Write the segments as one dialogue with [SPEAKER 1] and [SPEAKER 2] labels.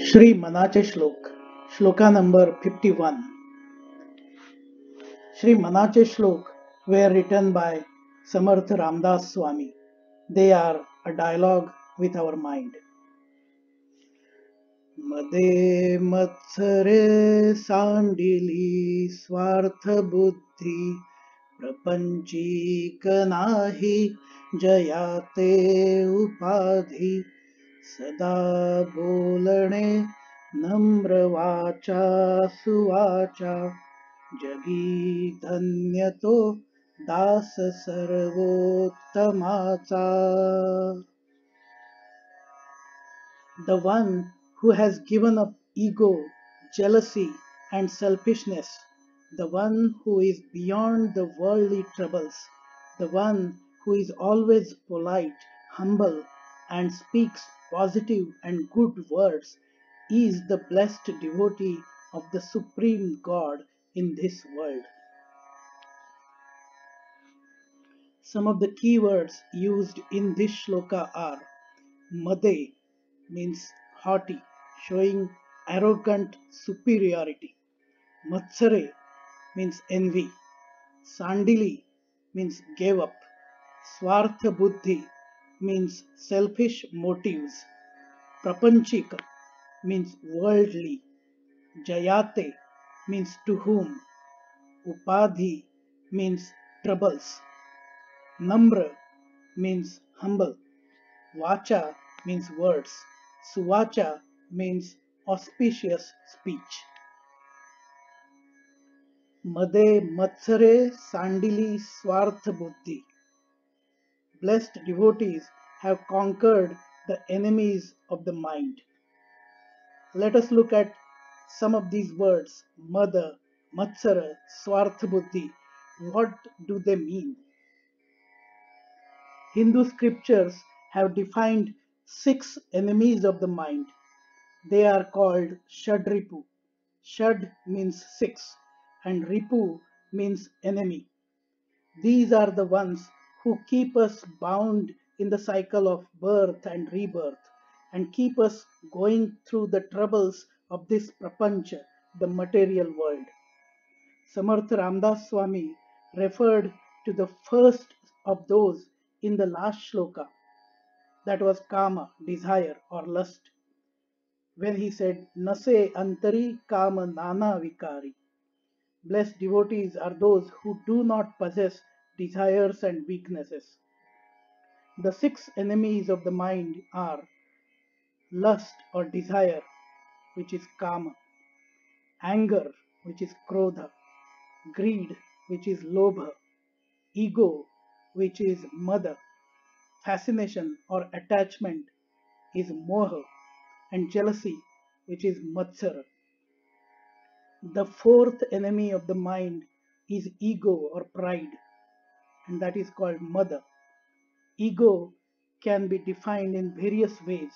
[SPEAKER 1] Shri Manache Shlok, Shloka number 51. Shri Manache Shlok were written by Samarth Ramdas Swami. They are a dialogue with our mind. Made matsare sandili swartha buddhi prapanchik nahi jayate upadhi सदा बोलणे नम्र वाचा सुवाचा जगी धन्य तो दास सर्वोत्तमाचा. The one who has given up ego, jealousy, and selfishness, the one who is beyond the worldly troubles, the one who is always polite, humble, and speaks positive and good words, is the blessed devotee of the Supreme God in this world. Some of the key words used in this shloka are Made means haughty, showing arrogant superiority. Matsare means envy. Sandili means gave up. Swartha buddhi means selfish motives. Prapanchika means worldly. Jayate means to whom. Upadhi means troubles. Namra means humble. Vacha means words. Suvacha means auspicious speech. Made Matsare Sandili Swartha Buddhi. Blessed devotees have conquered the enemies of the mind. Let us look at some of these words. Mada, Matsara, Swartha Buddhi. What do they mean? Hindu scriptures have defined 6 enemies of the mind. They are called Shadripu. Shad means 6 and Ripu means enemy. These are the ones who keep us bound in the cycle of birth and rebirth and keep us going through the troubles of this prapancha, the material world. Samarth Ramdas Swami referred to the first of those in the last shloka, that was kama, desire or lust, when he said, Nase antari kama nana vikari. Blessed devotees are those who do not possess desires and weaknesses. The 6 enemies of the mind are lust or desire, which is kama, anger, which is krodha, greed, which is lobha, ego, which is mada, fascination or attachment is moha, and jealousy, which is matsara. The 4th enemy of the mind is ego or pride, and that is called mada. Ego can be defined in various ways: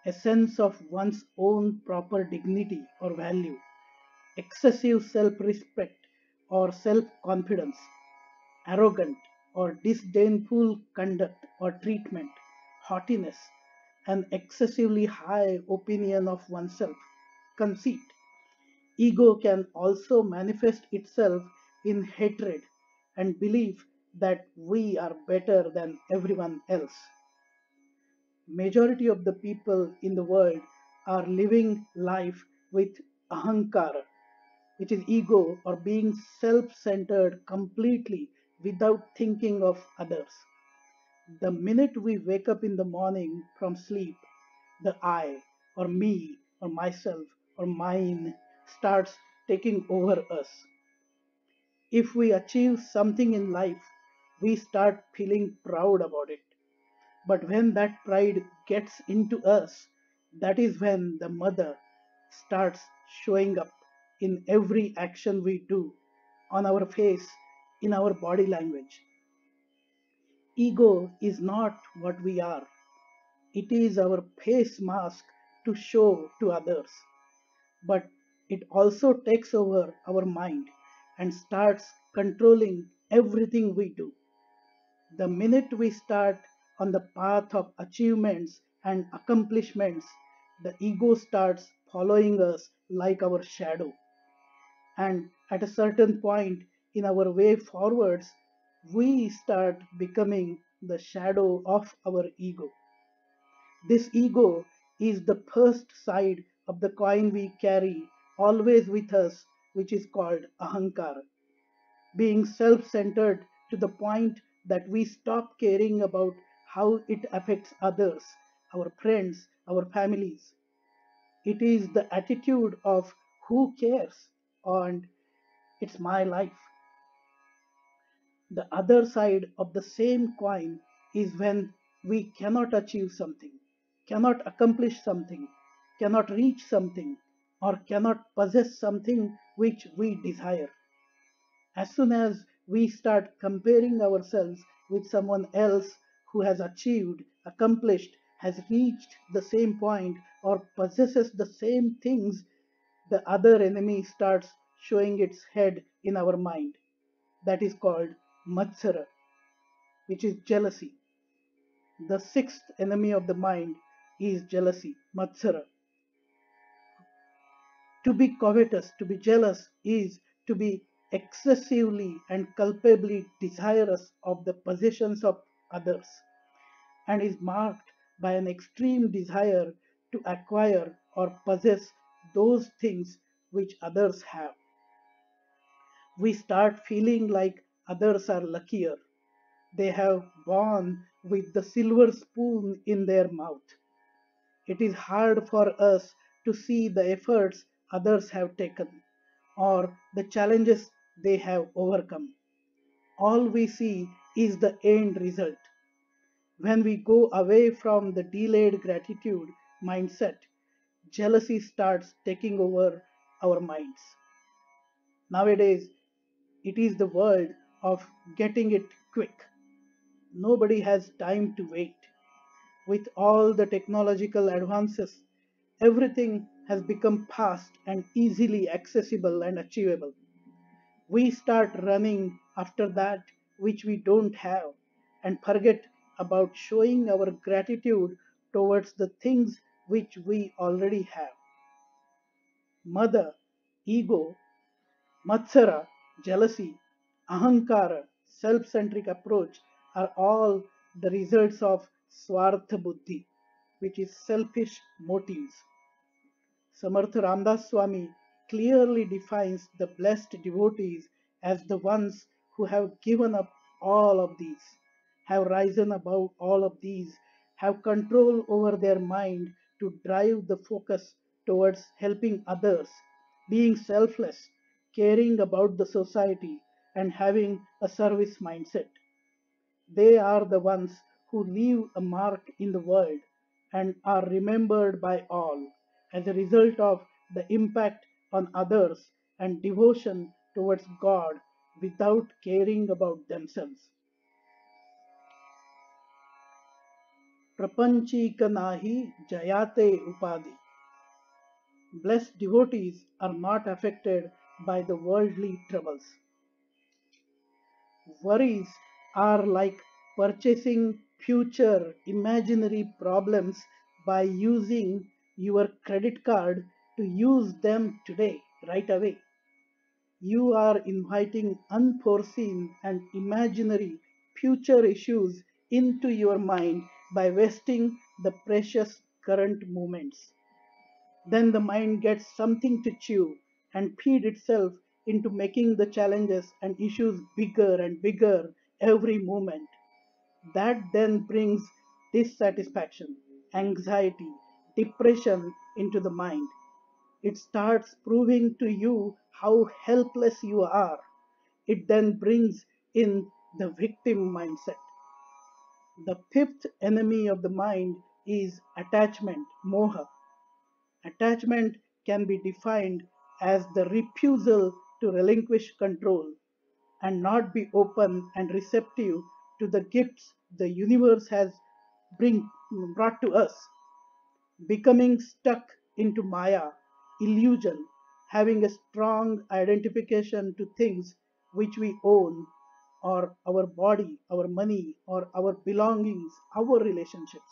[SPEAKER 1] a sense of one's own proper dignity or value, excessive self respect or self confidence, arrogant or disdainful conduct or treatment, haughtiness, an excessively high opinion of oneself, conceit. Ego can also manifest itself in hatred and belief that we are better than everyone else. Majority of the people in the world are living life with ahankara, which is ego or being self-centered completely without thinking of others. The minute we wake up in the morning from sleep, the I or me or myself or mine starts taking over us. If we achieve something in life, we start feeling proud about it. But when that pride gets into us, that is when the mother starts showing up in every action we do, on our face, in our body language. Ego is not what we are, it is our face mask to show to others. But it also takes over our mind and starts controlling everything we do. The minute we start on the path of achievements and accomplishments, the ego starts following us like our shadow. And at a certain point in our way forwards, we start becoming the shadow of our ego. This ego is the first side of the coin we carry always with us, which is called ahankara, being self centered to the point that we stop caring about how it affects others, our friends, our families. It is the attitude of who cares and it's my life. The other side of the same coin is when we cannot achieve something, cannot accomplish something, cannot reach something, or cannot possess something which we desire. As soon as we start comparing ourselves with someone else who has achieved, accomplished, has reached the same point, or possesses the same things, the other enemy starts showing its head in our mind. That is called Matsara, which is jealousy. The sixth enemy of the mind is jealousy, Matsara. To be covetous, to be jealous, is to be excessively and culpably desirous of the possessions of others, and is marked by an extreme desire to acquire or possess those things which others have. We start feeling like others are luckier. They have born with the silver spoon in their mouth. It is hard for us to see the efforts others have taken or the challenges they have overcome. All we see is the end result. When we go away from the delayed gratitude mindset, jealousy starts taking over our minds. Nowadays, it is the world of getting it quick. Nobody has time to wait. With all the technological advances, everything has become fast and easily accessible and achievable. We start running after that which we don't have and forget about showing our gratitude towards the things which we already have. Mother, ego, matsara, jealousy, ahankara, self centric approach are all the results of swartha buddhi, which is selfish motives. Samartha Ramdas Swami clearly defines the blessed devotees as the ones who have given up all of these, have risen above all of these, have control over their mind to drive the focus towards helping others, being selfless, caring about the society, and having a service mindset. They are the ones who leave a mark in the world and are remembered by all as a result of the impact on others and devotion towards God without caring about themselves. Prapanchika nahi jayate upadi. Blessed devotees are not affected by the worldly troubles. Worries are like purchasing future imaginary problems by using your credit card to use them today, right away. You are inviting unforeseen and imaginary future issues into your mind by wasting the precious current moments. Then the mind gets something to chew and feed itself into making the challenges and issues bigger and bigger every moment. That then brings dissatisfaction, anxiety, depression into the mind. It starts proving to you how helpless you are. It then brings in the victim mindset. The fifth enemy of the mind is attachment, moha. Attachment can be defined as the refusal to relinquish control and not be open and receptive to the gifts the universe has brought to us. Becoming stuck into Maya, illusion, having a strong identification to things which we own, or our body, our money, or our belongings, our relationships.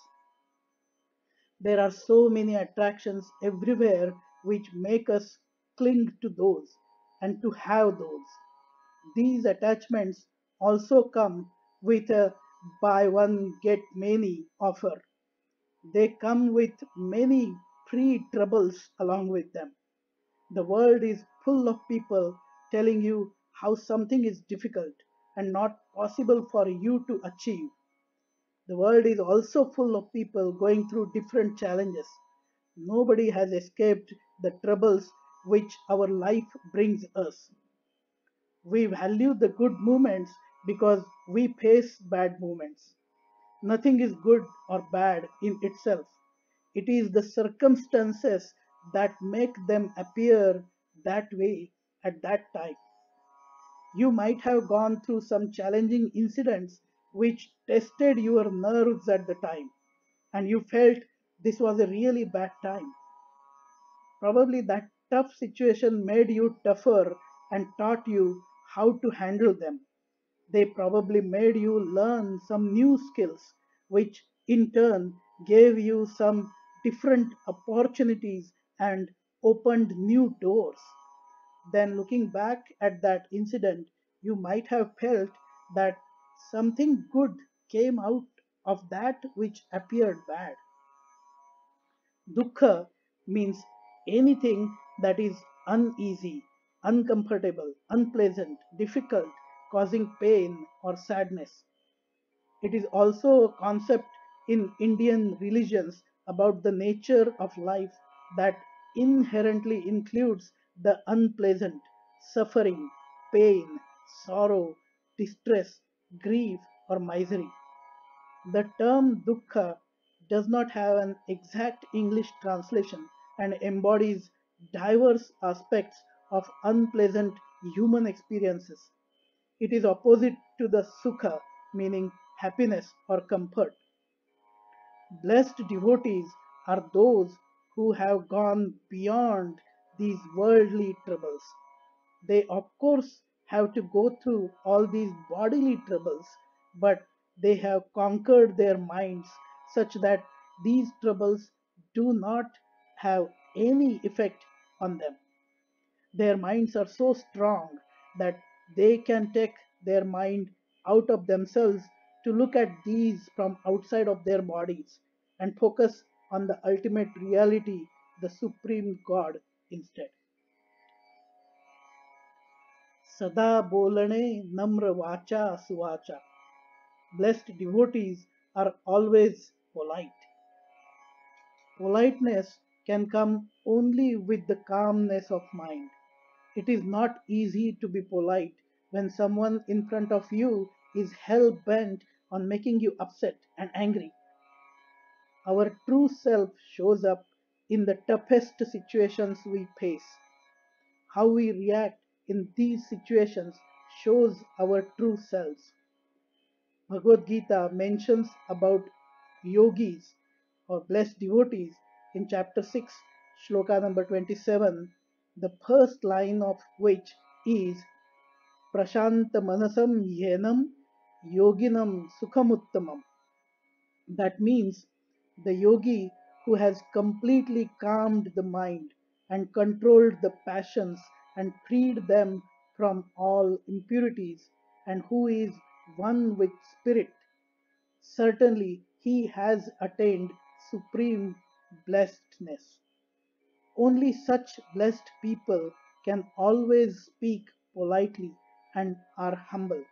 [SPEAKER 1] There are so many attractions everywhere which make us cling to those and to have those. These attachments also come with a buy one get many offer. They come with many free troubles along with them. The world is full of people telling you how something is difficult and not possible for you to achieve. The world is also full of people going through different challenges. Nobody has escaped the troubles which our life brings us. We value the good moments because we face bad moments. Nothing is good or bad in itself. It is the circumstances that make them appear that way at that time. You might have gone through some challenging incidents which tested your nerves at the time, and you felt this was a really bad time. Probably that tough situation made you tougher and taught you how to handle them. They probably made you learn some new skills, which in turn gave you some different opportunities and opened new doors. Then, looking back at that incident, you might have felt that something good came out of that which appeared bad. Dukkha means anything that is uneasy, uncomfortable, unpleasant, difficult, causing pain or sadness. It is also a concept in Indian religions about the nature of life that inherently includes the unpleasant, suffering, pain, sorrow, distress, grief, or misery. The term dukkha does not have an exact English translation and embodies diverse aspects of unpleasant human experiences. It is opposite to the sukha, meaning happiness or comfort. Blessed devotees are those who have gone beyond these worldly troubles. They, of course, have to go through all these bodily troubles, but they have conquered their minds such that these troubles do not have any effect on them. Their minds are so strong that they can take their mind out of themselves to look at these from outside of their bodies and focus on the ultimate reality, the Supreme God, instead. सदा बोलणे namra vacha suvacha. Blessed devotees are always polite. Politeness can come only with the calmness of mind. It is not easy to be polite when someone in front of you is hell bent on making you upset and angry. Our true self shows up in the toughest situations we face. How we react in these situations shows our true selves. Bhagavad Gita mentions about yogis or blessed devotees in chapter 6, shloka number 27, the first line of which is Prashanta Manasam Yenam Yoginam Sukhamuttamam. That means the yogi who has completely calmed the mind and controlled the passions and freed them from all impurities and who is one with spirit. Certainly, he has attained supreme blessedness. Only such blessed people can always speak politely and are humble.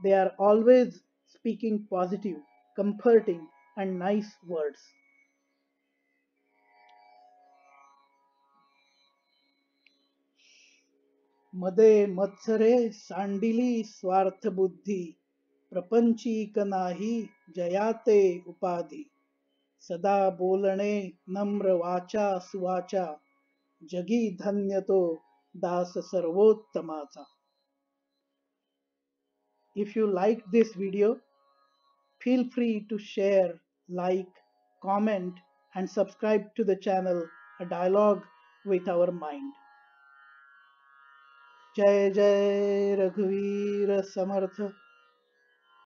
[SPEAKER 1] They are always speaking positive, comforting, and nice words. मदे मत्सरे सांडिली स्वार्थ बुद्धि प्रपंचीक नाही जयाते उपाधि सदा बोलणे नम्र वाचा सुवाचा जगी धन्य तो दास सर्वोत्तमाचा. If you like this video, feel free to share, like, comment, and subscribe to the channel A Dialogue with Our Mind. जय जय रघुवीर समर्थ